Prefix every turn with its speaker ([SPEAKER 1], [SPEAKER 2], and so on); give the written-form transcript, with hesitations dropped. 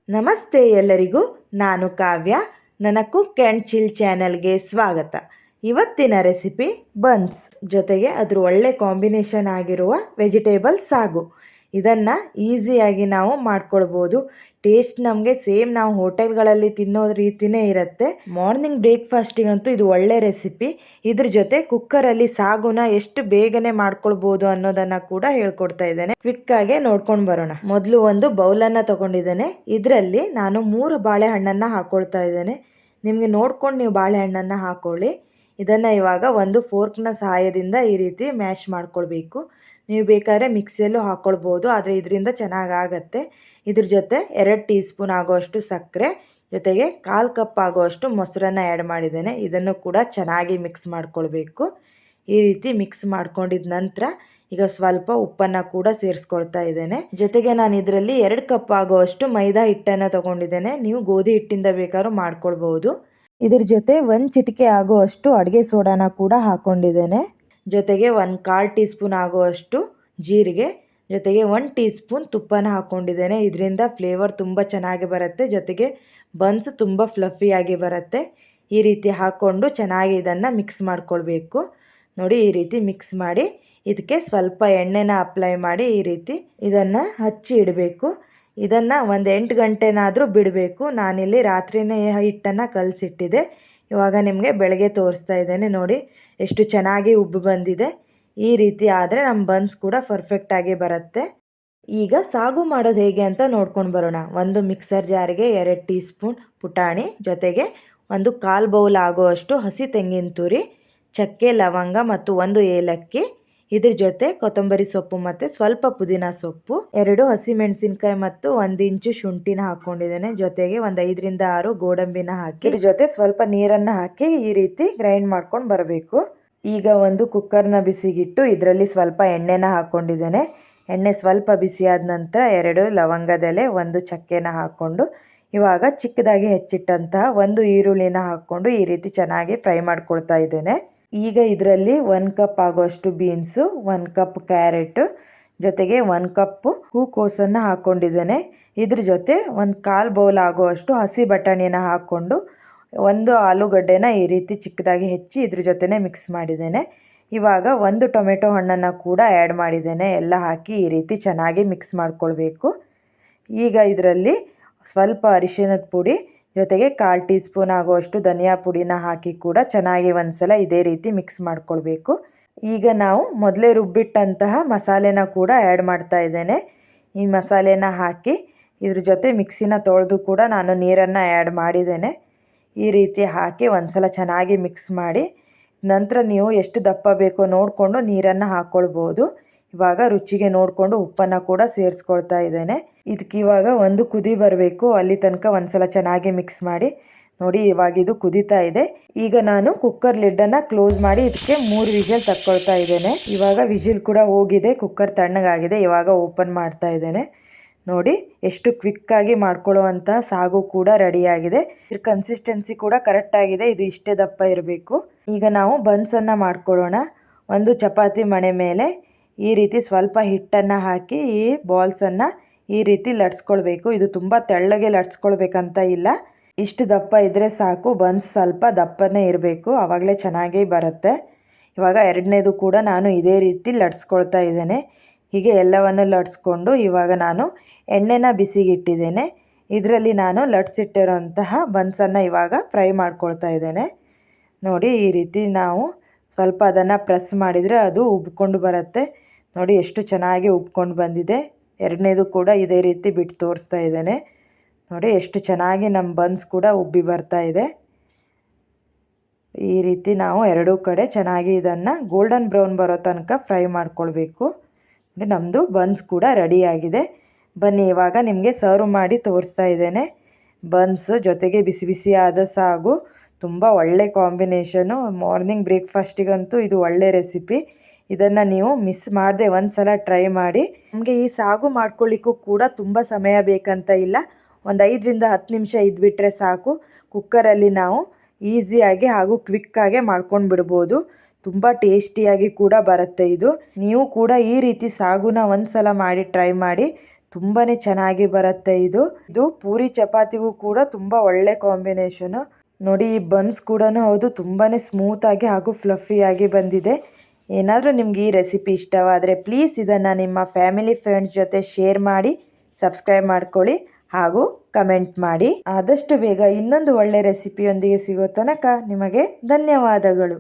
[SPEAKER 1] ನಮಸ್ತೆ ಎಲ್ಲರಿಗೂ. ನಾನು ಕಾವ್ಯ. ನನ್ನ ಕುಕ್ ಆ್ಯಂಡ್ ಚಿಲ್ ಚಾನಲ್ಗೆ ಸ್ವಾಗತ. ಇವತ್ತಿನ ರೆಸಿಪಿ ಬನ್ಸ್ ಜೊತೆಗೆ ಅದ್ರ ಒಳ್ಳೆ ಕಾಂಬಿನೇಷನ್ ಆಗಿರುವ ವೆಜಿಟೇಬಲ್ ಸಾಗು. ಇದನ್ನು ಈಸಿಯಾಗಿ ನಾವು ಮಾಡ್ಕೊಳ್ಬೋದು. ಟೇಸ್ಟ್ ನಮಗೆ ಸೇಮ್ ನಾವು ಹೋಟೆಲ್ಗಳಲ್ಲಿ ತಿನ್ನೋ ರೀತಿಯೇ ಇರುತ್ತೆ. ಮಾರ್ನಿಂಗ್ ಬ್ರೇಕ್ಫಾಸ್ಟಿಗಂತೂ ಇದು ಒಳ್ಳೆ ರೆಸಿಪಿ. ಇದ್ರ ಜೊತೆ ಕುಕ್ಕರಲ್ಲಿ ಸಾಗುನ ಎಷ್ಟು ಬೇಗನೆ ಮಾಡ್ಕೊಳ್ಬೋದು ಅನ್ನೋದನ್ನು ಕೂಡ ಹೇಳ್ಕೊಡ್ತಾ ಇದ್ದೇನೆ. ಕ್ವಿಕ್ಕಾಗೆ ನೋಡ್ಕೊಂಡು ಬರೋಣ. ಮೊದಲು ಒಂದು ಬೌಲನ್ನು ತಗೊಂಡಿದ್ದೇನೆ. ಇದರಲ್ಲಿ ನಾನು 3 ಬಾಳೆಹಣ್ಣನ್ನು ಹಾಕ್ಕೊಳ್ತಾ ಇದ್ದೇನೆ. ನಿಮಗೆ ನೋಡ್ಕೊಂಡು ನೀವು ಬಾಳೆಹಣ್ಣನ್ನು ಹಾಕ್ಕೊಳ್ಳಿ. ಇದನ್ನು ಇವಾಗ ಒಂದು ಫೋರ್ಕ್ನ ಸಹಾಯದಿಂದ ಈ ರೀತಿ ಮ್ಯಾಶ್ ಮಾಡ್ಕೊಳ್ಬೇಕು. ನೀವು ಬೇಕಾದ್ರೆ ಮಿಕ್ಸಿಯಲ್ಲೂ ಹಾಕ್ಕೊಳ್ಬೋದು, ಆದರೆ ಇದರಿಂದ ಚೆನ್ನಾಗಾಗತ್ತೆ. ಇದ್ರ ಜೊತೆ 2 ಟೀ ಸ್ಪೂನ್ ಆಗುವಷ್ಟು ಸಕ್ಕರೆ, ಜೊತೆಗೆ 1/4 ಕಪ್ ಆಗುವಷ್ಟು ಮೊಸರನ್ನು ಆ್ಯಡ್ ಮಾಡಿದ್ದೇನೆ. ಇದನ್ನು ಕೂಡ ಚೆನ್ನಾಗಿ ಮಿಕ್ಸ್ ಮಾಡ್ಕೊಳ್ಬೇಕು. ಈ ರೀತಿ ಮಿಕ್ಸ್ ಮಾಡ್ಕೊಂಡಿದ ನಂತರ ಈಗ ಸ್ವಲ್ಪ ಉಪ್ಪನ್ನು ಕೂಡ ಸೇರಿಸ್ಕೊಳ್ತಾ ಇದ್ದೇನೆ. ಜೊತೆಗೆ ನಾನು ಇದರಲ್ಲಿ 2 ಕಪ್ ಆಗುವಷ್ಟು ಮೈದಾ ಹಿಟ್ಟನ್ನು ತಗೊಂಡಿದ್ದೇನೆ. ನೀವು ಗೋಧಿ ಹಿಟ್ಟಿಂದ ಬೇಕಾದ್ರೂ ಮಾಡ್ಕೊಳ್ಬೋದು. ಇದ್ರ ಜೊತೆ 1 ಚಿಟಿಕೆ ಆಗುವಷ್ಟು ಅಡುಗೆ ಸೋಡಾನ ಕೂಡ ಹಾಕ್ಕೊಂಡಿದ್ದೇನೆ. ಜೊತೆಗೆ 1/4 ಟೀ ಸ್ಪೂನ್ ಆಗುವಷ್ಟು ಜೀರಿಗೆ, ಜೊತೆಗೆ 1 ಟೀ ಸ್ಪೂನ್ ತುಪ್ಪನ ಹಾಕ್ಕೊಂಡಿದ್ದೇನೆ. ಇದರಿಂದ ಫ್ಲೇವರ್ ತುಂಬ ಚೆನ್ನಾಗಿ ಬರುತ್ತೆ. ಜೊತೆಗೆ ಬನ್ಸ್ ತುಂಬ ಫ್ಲಫಿಯಾಗಿ ಬರುತ್ತೆ. ಈ ರೀತಿ ಹಾಕ್ಕೊಂಡು ಚೆನ್ನಾಗಿ ಇದನ್ನು ಮಿಕ್ಸ್ ಮಾಡ್ಕೊಳ್ಬೇಕು. ನೋಡಿ, ಈ ರೀತಿ ಮಿಕ್ಸ್ ಮಾಡಿ ಇದಕ್ಕೆ ಸ್ವಲ್ಪ ಎಣ್ಣೆನ ಅಪ್ಲೈ ಮಾಡಿ ಈ ರೀತಿ ಇದನ್ನು ಹಚ್ಚಿ ಇಡಬೇಕು. ಇದನ್ನು ಒಂದು 8 ಗಂಟೆನಾದರೂ ಬಿಡಬೇಕು. ನಾನಿಲ್ಲಿ ರಾತ್ರಿಯೇ ಹಿಟ್ಟನ್ನು ಕಲಸಿಟ್ಟಿದ್ದೆ. ಇವಾಗ ನಿಮಗೆ ಬೆಳಗ್ಗೆ ತೋರಿಸ್ತಾ ಇದ್ದೇನೆ. ನೋಡಿ ಎಷ್ಟು ಚೆನ್ನಾಗಿ ಉಬ್ಬು ಬಂದಿದೆ. ಈ ರೀತಿ ಆದರೆ ನಮ್ಮ ಬನ್ಸ್ ಕೂಡ ಪರ್ಫೆಕ್ಟಾಗಿ ಬರುತ್ತೆ. ಈಗ ಸಾಗು ಮಾಡೋದು ಹೇಗೆ ಅಂತ ನೋಡ್ಕೊಂಡು ಬರೋಣ. ಒಂದು ಮಿಕ್ಸರ್ ಜಾರಿಗೆ 2 ಟೀ ಸ್ಪೂನ್ ಪುಟಾಣಿ, ಜೊತೆಗೆ ಒಂದು 1/4 ಬೌಲ್ ಆಗುವಷ್ಟು ಹಸಿ ತೆಂಗಿನ ತುರಿ, ಚಕ್ಕೆ, ಲವಂಗ ಮತ್ತು 1 ಏಲಕ್ಕಿ, ಇದ್ರ ಜೊತೆ ಕೊತ್ತಂಬರಿ ಸೊಪ್ಪು ಮತ್ತು ಸ್ವಲ್ಪ ಪುದೀನ ಸೊಪ್ಪು, 2 ಹಸಿಮೆಣಸಿನ್ಕಾಯಿ ಮತ್ತು 1 ಇಂಚು ಶುಂಠಿನ ಹಾಕ್ಕೊಂಡಿದ್ದೇನೆ. ಜೊತೆಗೆ ಒಂದು 5 ರಿಂದ 6 ಗೋಡಂಬಿನ ಹಾಕಿ ಇದ್ರ ಜೊತೆ ಸ್ವಲ್ಪ ನೀರನ್ನು ಹಾಕಿ ಈ ರೀತಿ ಗ್ರೈಂಡ್ ಮಾಡ್ಕೊಂಡು ಬರಬೇಕು. ಈಗ ಒಂದು ಕುಕ್ಕರ್ನ ಬಿಸಿಗಿಟ್ಟು ಇದರಲ್ಲಿ ಸ್ವಲ್ಪ ಎಣ್ಣೆನ ಹಾಕ್ಕೊಂಡಿದ್ದೇನೆ. ಎಣ್ಣೆ ಸ್ವಲ್ಪ ಬಿಸಿಯಾದ ನಂತರ 2 ಲವಂಗದೆಲೆ, 1 ಚಕ್ಕೆನ ಹಾಕ್ಕೊಂಡು ಇವಾಗ ಚಿಕ್ಕದಾಗಿ ಹೆಚ್ಚಿಟ್ಟಂತಹ 1 ಈರುಳ್ಳಿನ ಹಾಕ್ಕೊಂಡು ಈ ರೀತಿ ಚೆನ್ನಾಗಿ ಫ್ರೈ ಮಾಡ್ಕೊಳ್ತಾ ಇದ್ದೇನೆ. ಈಗ ಇದರಲ್ಲಿ 1 ಕಪ್ ಆಗುವಷ್ಟು ಬೀನ್ಸು, 1 ಕಪ್ ಕ್ಯಾರೆಟ್, ಜೊತೆಗೆ 1 ಕಪ್ ಹೂಕೋಸನ್ನು ಹಾಕ್ಕೊಂಡಿದ್ದೇನೆ. ಇದ್ರ ಜೊತೆ 1/4 ಬೌಲ್ ಆಗುವಷ್ಟು ಹಸಿ ಬಟಾಣಿನ ಹಾಕ್ಕೊಂಡು 1 ಆಲೂಗಡ್ಡೆನ ಈ ರೀತಿ ಚಿಕ್ಕದಾಗಿ ಹೆಚ್ಚಿ ಇದ್ರ ಜೊತೆನೇ ಮಿಕ್ಸ್ ಮಾಡಿದ್ದೇನೆ. ಇವಾಗ 1 ಟೊಮೆಟೊ ಹಣ್ಣನ್ನು ಕೂಡ ಆ್ಯಡ್ ಮಾಡಿದ್ದೇನೆ. ಎಲ್ಲ ಹಾಕಿ ಈ ರೀತಿ ಚೆನ್ನಾಗಿ ಮಿಕ್ಸ್ ಮಾಡ್ಕೊಳ್ಬೇಕು. ಈಗ ಇದರಲ್ಲಿ ಸ್ವಲ್ಪ ಅರಿಶಿಣದ ಪುಡಿ, ಜೊತೆಗೆ 1/4 ಟೀ ಸ್ಪೂನ್ ಆಗುವಷ್ಟು ಧನಿಯಾ ಪುಡಿನ ಹಾಕಿ ಕೂಡ ಚೆನ್ನಾಗಿ ಒಂದ್ಸಲ ಇದೇ ರೀತಿ ಮಿಕ್ಸ್ ಮಾಡ್ಕೊಳ್ಬೇಕು. ಈಗ ನಾವು ಮೊದಲೇ ರುಬ್ಬಿಟ್ಟಂತಹ ಮಸಾಲೆನ ಕೂಡ ಆ್ಯಡ್ ಮಾಡ್ತಾ ಇದ್ದೇನೆ. ಈ ಮಸಾಲೆನ ಹಾಕಿ ಇದ್ರ ಜೊತೆ ಮಿಕ್ಸಿನ ತೊಳೆದು ಕೂಡ ನಾನು ನೀರನ್ನು ಆ್ಯಡ್ ಮಾಡಿದ್ದೇನೆ. ಈ ರೀತಿ ಹಾಕಿ ಒಂದ್ಸಲ ಚೆನ್ನಾಗಿ ಮಿಕ್ಸ್ ಮಾಡಿ ನಂತರ ನೀವು ಎಷ್ಟು ದಪ್ಪ ಬೇಕೋ ನೋಡಿಕೊಂಡು ನೀರನ್ನು ಹಾಕ್ಕೊಳ್ಬೋದು. ಇವಾಗ ರುಚಿಗೆ ನೋಡಿಕೊಂಡು ಉಪ್ಪನ್ನು ಕೂಡ ಸೇರಿಸ್ಕೊಳ್ತಾ ಇದ್ದೇನೆ. ಇದಕ್ಕೆ ಇವಾಗ ಒಂದು ಕುದಿ ಬರಬೇಕು. ಅಲ್ಲಿ ತನಕ ಒಂದ್ಸಲ ಚೆನ್ನಾಗಿ ಮಿಕ್ಸ್ ಮಾಡಿ. ನೋಡಿ, ಇವಾಗ ಇದು ಕುದೀತಾ ಇದೆ. ಈಗ ನಾನು ಕುಕ್ಕರ್ ಲಿಡ್ಡನ್ನು ಕ್ಲೋಸ್ ಮಾಡಿ ಇದಕ್ಕೆ 3 ವಿಷಲ್ ತಕ್ಕೊಳ್ತಾ ಇದ್ದೇನೆ. ಇವಾಗ ವಿಷಲ್ ಕೂಡ ಹೋಗಿದೆ, ಕುಕ್ಕರ್ ತಣ್ಣಗಾಗಿದೆ. ಇವಾಗ ಓಪನ್ ಮಾಡ್ತಾ ಇದ್ದೇನೆ. ನೋಡಿ, ಎಷ್ಟು ಕ್ವಿಕ್ಕಾಗಿ ಮಾಡ್ಕೊಳ್ಳುವಂಥ ಸಾಗು ಕೂಡ ರೆಡಿಯಾಗಿದೆ. ಇದ್ರ ಕನ್ಸಿಸ್ಟೆನ್ಸಿ ಕೂಡ ಕರೆಕ್ಟಾಗಿದೆ. ಇದು ಇಷ್ಟೇ ದಪ್ಪ ಇರಬೇಕು. ಈಗ ನಾವು ಬನ್ಸನ್ನು ಮಾಡ್ಕೊಳ್ಳೋಣ. ಒಂದು ಚಪಾತಿ ಮಣೆ ಮೇಲೆ ಈ ರೀತಿ ಸ್ವಲ್ಪ ಹಿಟ್ಟನ್ನು ಹಾಕಿ ಈ ಬಾಲ್ಸನ್ನು ಈ ರೀತಿ ಲಟ್ಸ್ಕೊಳ್ಬೇಕು. ಇದು ತುಂಬ ತೆಳ್ಳಗೆ ಲಟ್ಸ್ಕೊಳ್ಬೇಕಂತ ಇಲ್ಲ, ಇಷ್ಟು ದಪ್ಪ ಇದ್ದರೆ ಸಾಕು. ಬನ್ಸ್ ಸ್ವಲ್ಪ ದಪ್ಪನೇ ಇರಬೇಕು, ಆವಾಗಲೇ ಚೆನ್ನಾಗಿ ಬರುತ್ತೆ. ಇವಾಗ 2ನೇದು ಕೂಡ ನಾನು ಇದೇ ರೀತಿ ಲಟ್ಸ್ಕೊಳ್ತಾ ಇದ್ದೇನೆ. ಹೀಗೆ ಎಲ್ಲವನ್ನು ಲಟ್ಸ್ಕೊಂಡು ಇವಾಗ ನಾನು ಎಣ್ಣೆನ ಬಿಸಿಗಿಟ್ಟಿದ್ದೇನೆ. ಇದರಲ್ಲಿ ನಾನು ಲಟ್ಸಿಟ್ಟಿರೋಂತಹ ಬನ್ಸನ್ನು ಇವಾಗ ಫ್ರೈ ಮಾಡ್ಕೊಳ್ತಾ ಇದ್ದೇನೆ. ನೋಡಿ, ಈ ರೀತಿ ನಾವು ಸ್ವಲ್ಪ ಅದನ್ನು ಪ್ರೆಸ್ ಮಾಡಿದರೆ ಅದು ಉಬ್ಕೊಂಡು ಬರುತ್ತೆ. ನೋಡಿ ಎಷ್ಟು ಚೆನ್ನಾಗಿ ಉಬ್ಕೊಂಡು ಬಂದಿದೆ. 2ನೇದು ಕೂಡ ಇದೇ ರೀತಿ ಬಿಟ್ಟು ತೋರಿಸ್ತಾ ಇದ್ದೇನೆ. ನೋಡಿ ಎಷ್ಟು ಚೆನ್ನಾಗಿ ನಮ್ಮ ಬನ್ಸ್ ಕೂಡ ಉಬ್ಬಿ ಬರ್ತಾ ಇದೆ. ಈ ರೀತಿ ನಾವು 2 ಕಡೆ ಚೆನ್ನಾಗಿ ಇದನ್ನು ಗೋಲ್ಡನ್ ಬ್ರೌನ್ ಬರೋ ತನಕ ಫ್ರೈ ಮಾಡ್ಕೊಳ್ಬೇಕು. ನಮ್ಮದು ಬನ್ಸ್ ಕೂಡ ರೆಡಿಯಾಗಿದೆ. ಬನ್ನಿ ಇವಾಗ ನಿಮಗೆ ಸರ್ವ್ ಮಾಡಿ ತೋರಿಸ್ತಾ ಇದ್ದೇನೆ. ಬನ್ಸ್ ಜೊತೆಗೆ ಬಿಸಿ ಬಿಸಿಯಾದ ಸಾಗು ತುಂಬ ಒಳ್ಳೆ ಕಾಂಬಿನೇಷನು. ಮಾರ್ನಿಂಗ್ ಬ್ರೇಕ್ಫಾಸ್ಟಿಗಂತೂ ಇದು ಒಳ್ಳೆ ರೆಸಿಪಿ. ಇದನ್ನು ನೀವು ಮಿಸ್ ಮಾಡದೆ ಒಂದು ಸಲ ಟ್ರೈ ಮಾಡಿ. ನಮಗೆ ಈ ಸಾಗು ಮಾಡ್ಕೊಳ್ಳಿಕ್ಕೂ ಕೂಡ ತುಂಬ ಸಮಯ ಬೇಕಂತ ಇಲ್ಲ. ಒಂದು 5 ರಿಂದ 10 ನಿಮಿಷ ಇದ್ಬಿಟ್ರೆ ಸಾಕು. ಕುಕ್ಕರಲ್ಲಿ ನಾವು ಈಸಿಯಾಗಿ ಹಾಗೂ ಕ್ವಿಕ್ಕಾಗೆ ಮಾಡ್ಕೊಂಡು ಬಿಡ್ಬೋದು. ತುಂಬ ಟೇಸ್ಟಿಯಾಗಿ ಕೂಡ ಬರುತ್ತೆ ಇದು. ನೀವು ಕೂಡ ಈ ರೀತಿ ಸಾಗುನ ಒಂದು ಸಲ ಮಾಡಿ ಟ್ರೈ ಮಾಡಿ. ತುಂಬಾ ಚೆನ್ನಾಗಿ ಬರುತ್ತೆ ಇದು ಪೂರಿ ಚಪಾತಿಗೂ ಕೂಡ ತುಂಬ ಒಳ್ಳೆ ಕಾಂಬಿನೇಷನು. ನೋಡಿ ಈ ಬನ್ಸ್ ಕೂಡ ಹೌದು ತುಂಬಾ ಸ್ಮೂತಾಗಿ ಹಾಗೂ ಫ್ಲಫಿಯಾಗಿ ಬಂದಿದೆ. ಏನಾದರೂ ನಿಮ್ಗೆ ಈ ರೆಸಿಪಿ ಇಷ್ಟವಾದರೆ ಪ್ಲೀಸ್ ಇದನ್ನು ನಿಮ್ಮ ಫ್ಯಾಮಿಲಿ ಫ್ರೆಂಡ್ಸ್ ಜೊತೆ ಶೇರ್ ಮಾಡಿ, ಸಬ್ಸ್ಕ್ರೈಬ್ ಮಾಡ್ಕೊಳ್ಳಿ ಹಾಗೂ ಕಮೆಂಟ್ ಮಾಡಿ. ಆದಷ್ಟು ಬೇಗ ಇನ್ನೊಂದು ಒಳ್ಳೆ ರೆಸಿಪಿಯೊಂದಿಗೆ ಸಿಗೋ ತನಕ ನಿಮಗೆ ಧನ್ಯವಾದಗಳು.